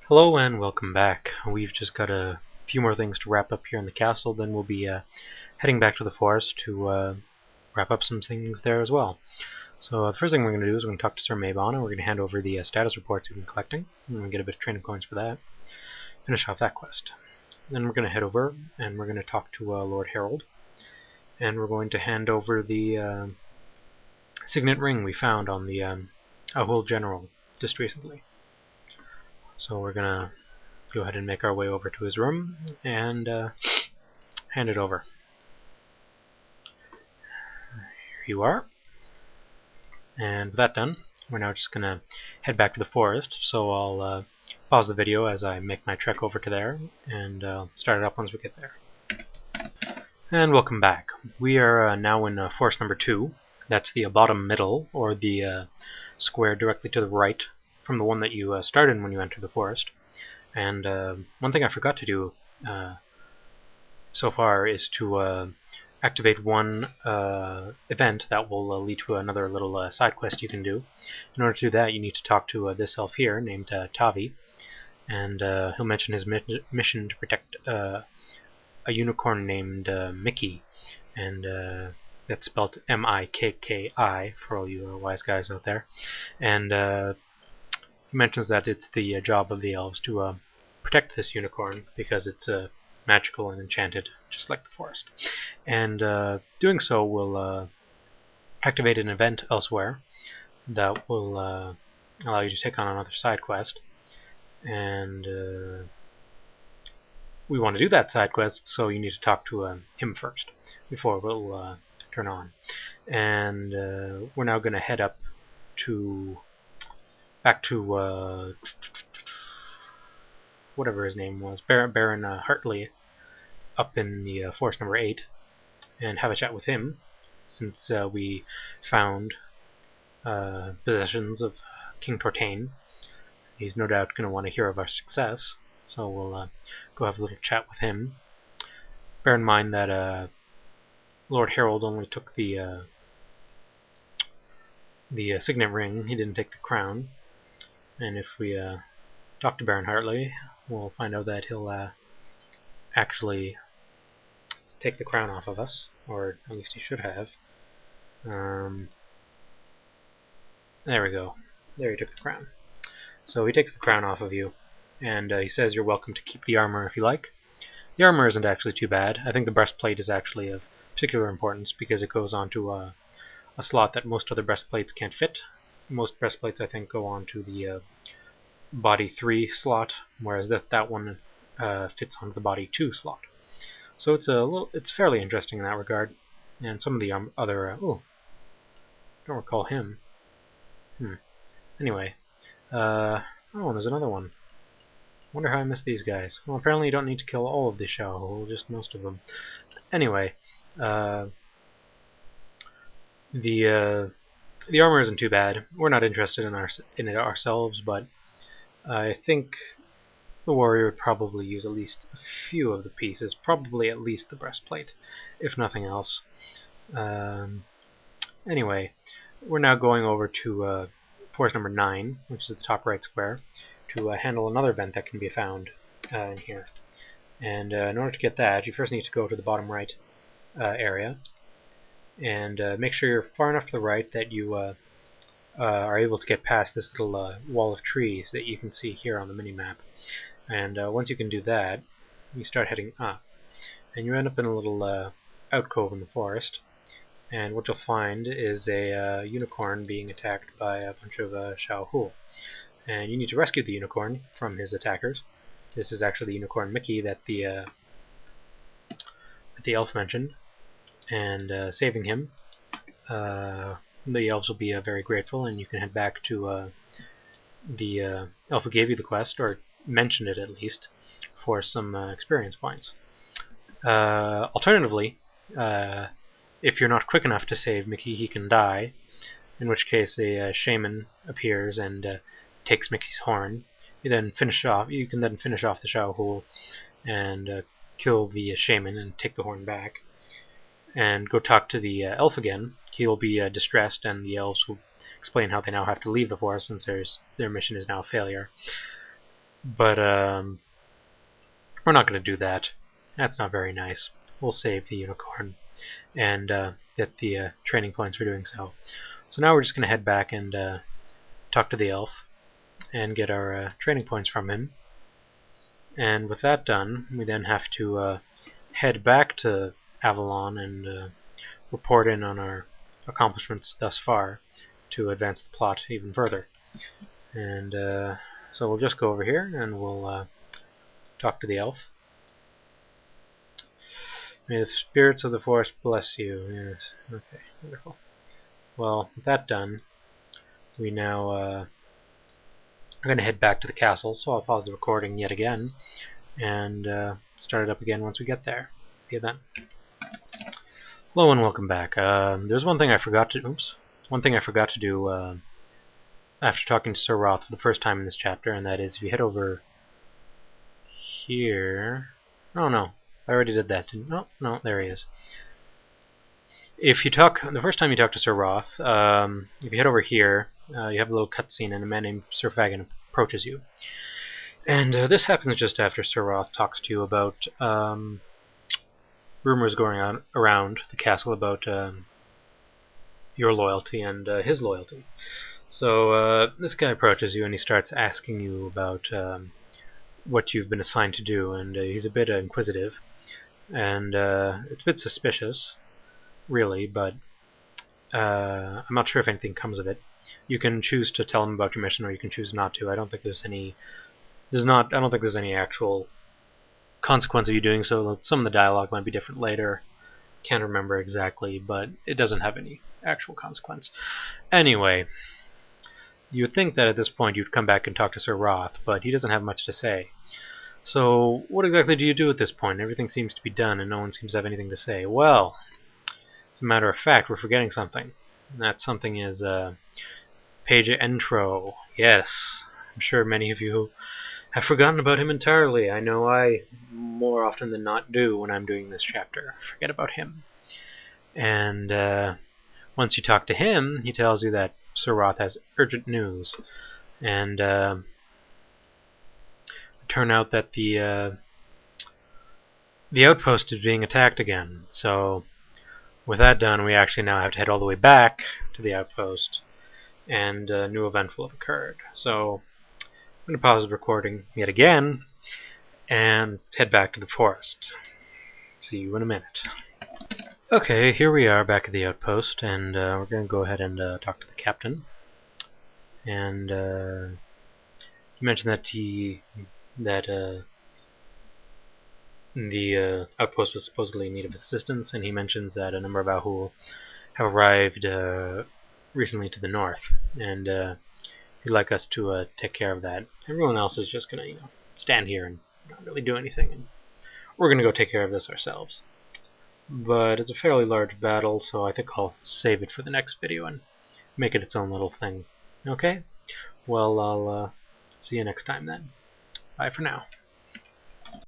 Hello and welcome back. We've just got a few more things to wrap up here in the castle, then we'll be heading back to the forest to wrap up some things there as well. So the first thing we're going to do is we're going to talk to Sir Mabon, and we're going to hand over the status reports we've been collecting, and we get a bit of training points for that. Finish off that quest. Then we're going to head over, and we're going to talk to Lord Harold, and we're going to hand over the signet ring we found on the Ahul General just recently. So we're going to go ahead and make our way over to his room and hand it over. Here you are. And with that done, we're now just going to head back to the forest. So I'll pause the video as I make my trek over to there and start it up once we get there. And welcome back. We are now in forest number 2. That's the bottom middle, or the square directly to the right from the one that you started when you entered the forest. And one thing I forgot to do so far is to activate one event that will lead to another little side quest you can do. In order to do that, you need to talk to this elf here named Tavi, and he'll mention his mission to protect a unicorn named Mickey, and that's spelled M-I-K-K-I for all you wise guys out there. And he mentions that it's the job of the elves to protect this unicorn because it's magical and enchanted, just like the forest. And doing so will activate an event elsewhere that will allow you to take on another side quest. And we want to do that side quest, so you need to talk to him first before we'll turn on. And we're now going to head up to back to whatever his name was, Baron Hartley, up in the forest number 8, and have a chat with him, since we found possessions of King Tortain. He's no doubt going to want to hear of our success, so we'll go have a little chat with him. Bear in mind that Lord Harold only took the signet ring, he didn't take the crown. And if we talk to Baron Hartley, we'll find out that he'll actually take the crown off of us, or at least he should have. There we go. There, he took the crown. So he takes the crown off of you, and he says you're welcome to keep the armor if you like. The armor isn't actually too bad. I think the breastplate is actually of particular importance because it goes onto a slot that most other breastplates can't fit. Most breastplates, I think, go on to the body 3 slot, whereas that one fits onto the body 2 slot. So it's fairly interesting in that regard. And some of the other don't recall him. Anyway, oh, there's another one. Wonder how I missed these guys. Well, apparently you don't need to kill all of the Xiao, just most of them. Anyway, the armor isn't too bad. We're not interested in it ourselves, but I think the warrior would probably use at least a few of the pieces, probably at least the breastplate, if nothing else. Anyway, we're now going over to forest number 9, which is the top right square, to handle another event that can be found in here. And in order to get that, you first need to go to the bottom right area, and make sure you're far enough to the right that you are able to get past this little wall of trees that you can see here on the mini-map. And once you can do that, you start heading up, and you end up in a little alcove in the forest, and what you'll find is a unicorn being attacked by a bunch of Xiao Hu. And you need to rescue the unicorn from his attackers. This is actually the unicorn Mickey that the elf mentioned, and saving him, the elves will be very grateful, and you can head back to the elf who gave you the quest, or mentioned it at least, for some experience points. Alternatively, if you're not quick enough to save Mickey, he can die, in which case a shaman appears and takes Mickey's horn. You can then finish off the Xiao Hu and kill the shaman and take the horn back, and go talk to the elf again. He'll be distressed, and the elves will explain how they now have to leave the forest since their mission is now a failure. But we're not going to do that. That's not very nice. We'll save the unicorn and get the training points for doing so. So now we're just going to head back and talk to the elf and get our training points from him. And with that done, we then have to head back to Avalon and report in on our accomplishments thus far to advance the plot even further. And so we'll just go over here and we'll talk to the elf. May the spirits of the forest bless you. Yes. Okay, wonderful. Well, with that done, we now are going to head back to the castle, so I'll pause the recording yet again and start it up again once we get there. See you then. Hello and welcome back. There's one thing I forgot to do after talking to Sir Roth for the first time in this chapter, and that is if you head over here. Oh no, I already did that. No, there he is. If you talk the first time you talk to Sir Roth, if you head over here, you have a little cutscene, and a man named Sir Fagin approaches you. And this happens just after Sir Roth talks to you about rumors going on around the castle about your loyalty and his loyalty. So this guy approaches you and he starts asking you about what you've been assigned to do, and he's a bit inquisitive, and it's a bit suspicious, really, but I'm not sure if anything comes of it. You can choose to tell him about your mission, or you can choose not to. I don't think there's any. I don't think there's any actual consequence of you doing so. Some of the dialogue might be different later. Can't remember exactly, but it doesn't have any actual consequence. Anyway, you would think that at this point you'd come back and talk to Sir Roth, but he doesn't have much to say. So what exactly do you do at this point? Everything seems to be done and no one seems to have anything to say. Well, as a matter of fact, we're forgetting something. And that something is page intro. Yes, I'm sure many of you have forgotten about him entirely. I know I, more often than not, do when I'm doing this chapter. Forget about him. And once you talk to him, he tells you that Sir Roth has urgent news. And turn out that the outpost is being attacked again. So with that done, we actually now have to head all the way back to the outpost, and a new event will have occurred. So I'm going to pause the recording yet again and head back to the forest. See you in a minute. Okay, here we are back at the outpost, and we're going to go ahead and talk to the captain. And he mentioned that the outpost was supposedly in need of assistance, and he mentions that a number of Ahu have arrived recently to the north, and he'd like us to take care of that. Everyone else is just going to, stand here and not really do anything, and we're going to go take care of this ourselves. But it's a fairly large battle, so I think I'll save it for the next video and make it its own little thing. Okay? Well, I'll see you next time then. Bye for now.